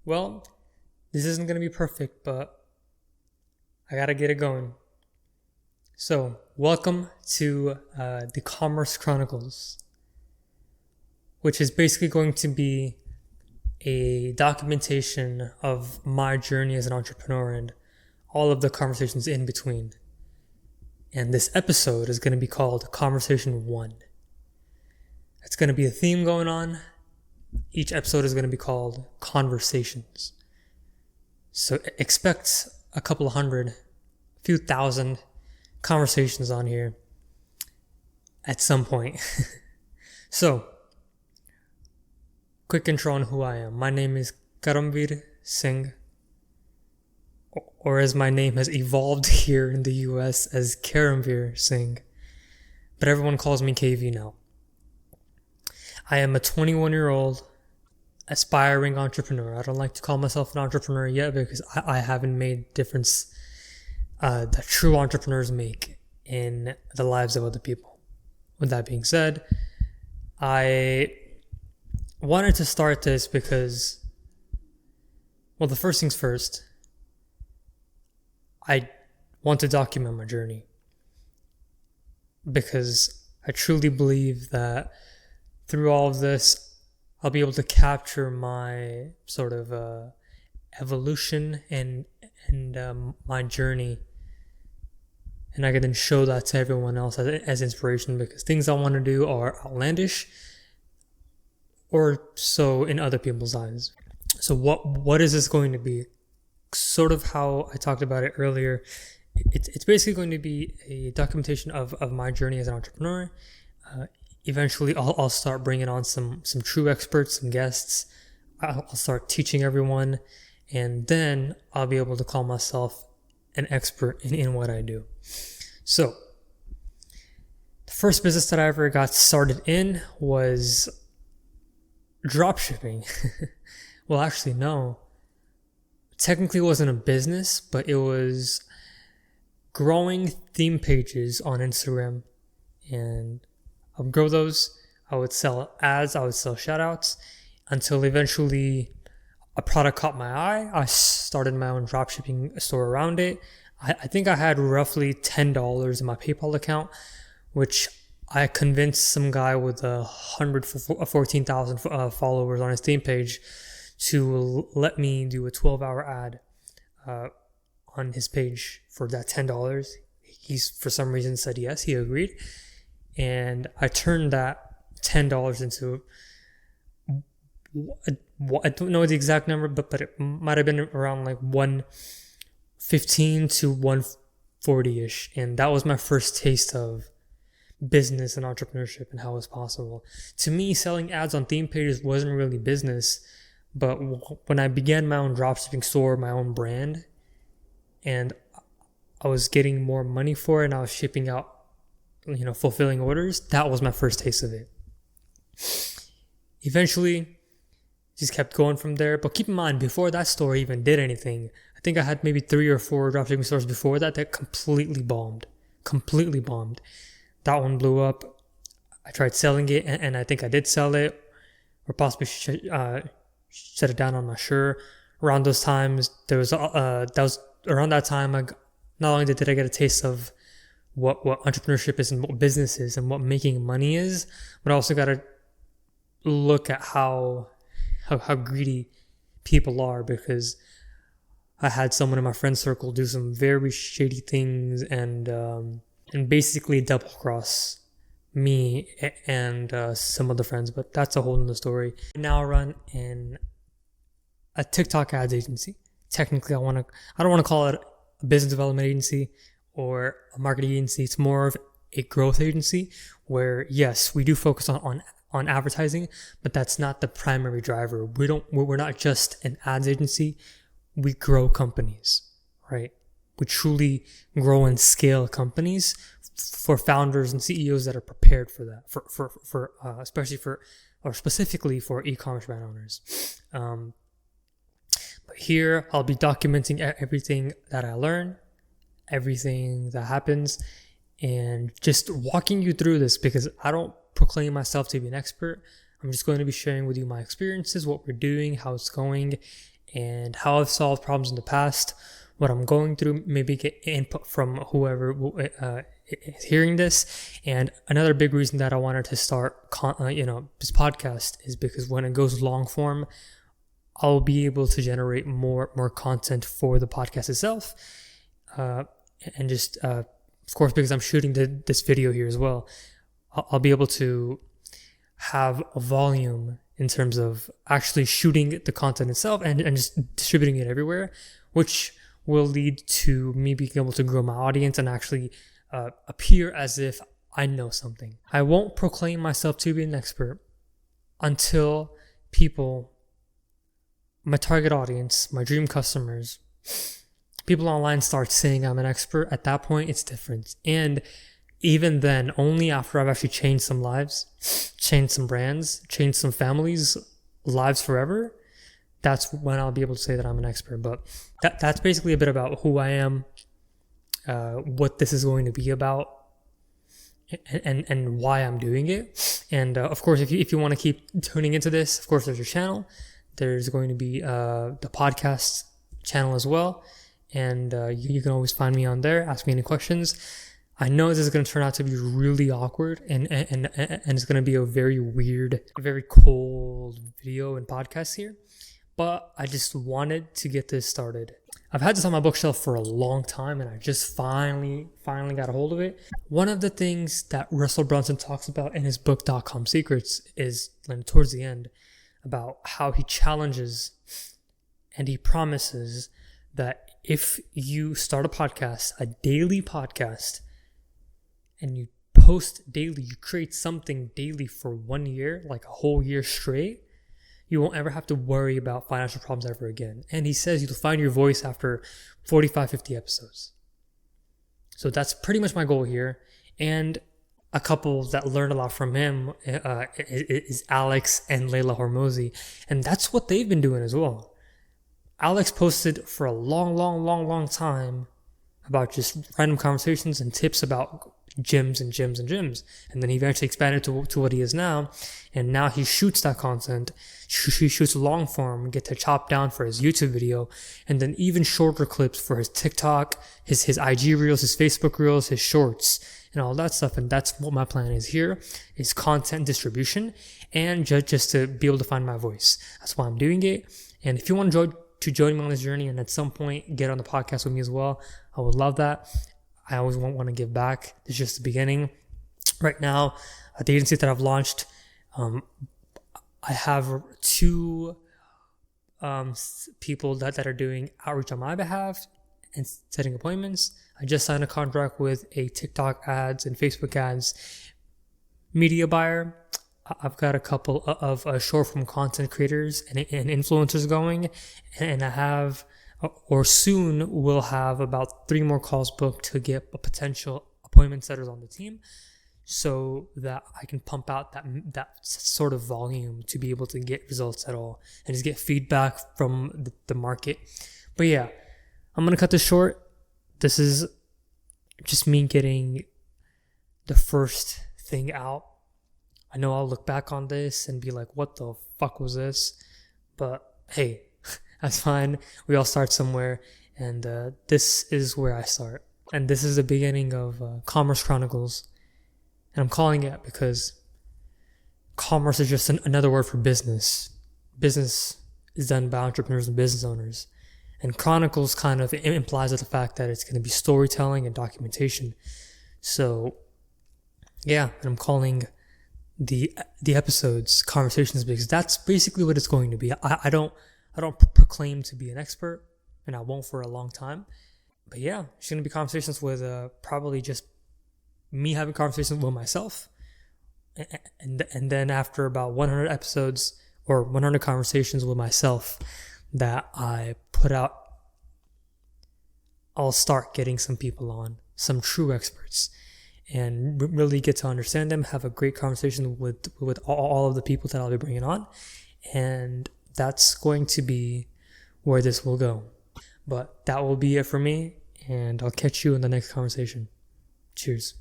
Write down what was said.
Well, this isn't going to be perfect, but I got to get it going. So, welcome to the Commerce Chronicles, which is basically going to be a documentation of my journey as an entrepreneur and all of the conversations in between. And this episode is going to be called Conversation 1. It's going to be a theme going on. Each episode is going to be called Conversations. So expect a couple of hundred, a few thousand conversations on here at some point. So, quick intro on who I am. My name is Karamveer Singh, or as my name has evolved here in the US as Karamveer Singh, but everyone calls me KV now. I am a 21-year-old aspiring entrepreneur. I don't like to call myself an entrepreneur yet because I haven't made difference that true entrepreneurs make in the lives of other people. With that being said, I wanted to start this because, well, the first things first, I want to document my journey because I truly believe that through all of this, I'll be able to capture my sort of evolution and my journey, and I can then show that to everyone else as inspiration, because things I want to do are outlandish, or so in other people's eyes. So what is this going to be? Sort of how I talked about it earlier. It's basically going to be a documentation of my journey as an entrepreneur. Eventually, I'll start bringing on some true experts, some guests. I'll start teaching everyone, and then I'll be able to call myself an expert in what I do. So, the first business that I ever got started in was dropshipping. Well, actually, no. Technically, it wasn't a business, but it was growing theme pages on Instagram, and I would grow those. I would sell ads. I would sell shoutouts until eventually a product caught my eye. I started my own dropshipping store around it. I think I had roughly $10 in my PayPal account, which I convinced some guy with 14,000 followers on his theme page to let me do a 12-hour ad on his page for that $10. He's, for some reason, said yes. He agreed. And I turned that $10 into, I don't know the exact number, but it might have been around like $115 to $140-ish. And that was my first taste of business and entrepreneurship and how it's possible. To me, selling ads on theme pages wasn't really business, but when I began my own dropshipping store, my own brand, and I was getting more money for it and I was shipping out, fulfilling orders, that was my first taste of it. Eventually, just kept going from there. But keep in mind, before that store even did anything, I think I had maybe 3 or 4 dropshipping stores before that completely bombed. That one blew up. I tried selling it, and I think I did sell it, or possibly shut it down. I'm not sure. Around those times, around that time, not only did I get a taste of what entrepreneurship is and what business is and what making money is, but I also got to look at how greedy people are, because I had someone in my friend circle do some very shady things and basically double cross me and some other friends, but that's a whole nother story. I now run in a TikTok ads agency. Technically, I don't want to call it a business development agency or a marketing agency. It's more of a growth agency where, yes, we do focus on advertising, but that's not the primary driver. We're not just an ads agency. We grow companies, right? We truly grow and scale companies for founders and CEOs that are prepared for that, specifically for e-commerce brand owners. But here I'll be documenting everything that I learn, everything that happens, and just walking you through this, because I don't proclaim myself to be an expert. I'm just going to be sharing with you my experiences, what we're doing, how it's going, and how I've solved problems in the past, what I'm going through, maybe get input from whoever is hearing this. And another big reason that I wanted to start, this podcast is because when it goes long form, I'll be able to generate more content for the podcast itself. And just, of course, because I'm shooting this video here as well, I'll be able to have a volume in terms of actually shooting the content itself and just distributing it everywhere, which will lead to me being able to grow my audience and actually appear as if I know something. I won't proclaim myself to be an expert until people, my target audience, my dream customers, people online start saying I'm an expert. At that point, it's different. And even then, only after I've actually changed some lives, changed some brands, changed some families' lives forever, that's when I'll be able to say that I'm an expert. But that's basically a bit about who I am, what this is going to be about, and why I'm doing it. And of course, if you want to keep tuning into this, of course, there's your channel. There's going to be the podcast channel as well. And you can always find me on there, ask me any questions. I know this is going to turn out to be really awkward and it's going to be a very weird, very cold video and podcast here. But I just wanted to get this started. I've had this on my bookshelf for a long time and I just finally got a hold of it. One of the things that Russell Brunson talks about in his book, .com Secrets, is towards the end about how he challenges and he promises that if you start a podcast, a daily podcast, and you post daily, you create something daily for 1 year, like a whole year straight, you won't ever have to worry about financial problems ever again. And he says you'll find your voice after 45, 50 episodes. So that's pretty much my goal here. And a couple that learned a lot from him is Alex and Layla Hormozi. And that's what they've been doing as well. Alex posted for a long time about just random conversations and tips about gyms. And then he eventually expanded to what he is now. And now he shoots that content. He shoots long form, get to chop down for his YouTube video, and then even shorter clips for his TikTok, his IG reels, his Facebook reels, his shorts, and all that stuff. And that's what my plan is here, is content distribution and just to be able to find my voice. That's why I'm doing it. And if you want to join me on this journey and at some point get on the podcast with me as well, I would love that. I always want to give back. It's just the beginning. Right now, the agency that I've launched, I have 2 people that are doing outreach on my behalf and setting appointments. I just signed a contract with a TikTok ads and Facebook ads media buyer. I've got a couple of short form content creators and influencers going, and I have, or soon will have, about 3 more calls booked to get a potential appointment setters on the team, so that I can pump out that sort of volume to be able to get results at all and just get feedback from the market. But yeah, I'm gonna cut this short. This is just me getting the first thing out. I know I'll look back on this and be like, what the fuck was this? But hey, that's fine. We all start somewhere, and this is where I start. And this is the beginning of Commerce Chronicles. And I'm calling it because commerce is just another word for business. Business is done by entrepreneurs and business owners. And Chronicles kind of implies the fact that it's going to be storytelling and documentation. So yeah, and I'm calling the episodes Conversations because that's basically what it's going to be. I don't proclaim to be an expert, and I won't for a long time. But yeah, it's going to be conversations with probably just me having conversations with myself. And then after about 100 episodes or 100 conversations with myself that I put out, I'll start getting some people on, some true experts, and really get to understand them, have a great conversation with all of the people that I'll be bringing on. And that's going to be where this will go. But that will be it for me, and I'll catch you in the next conversation. Cheers.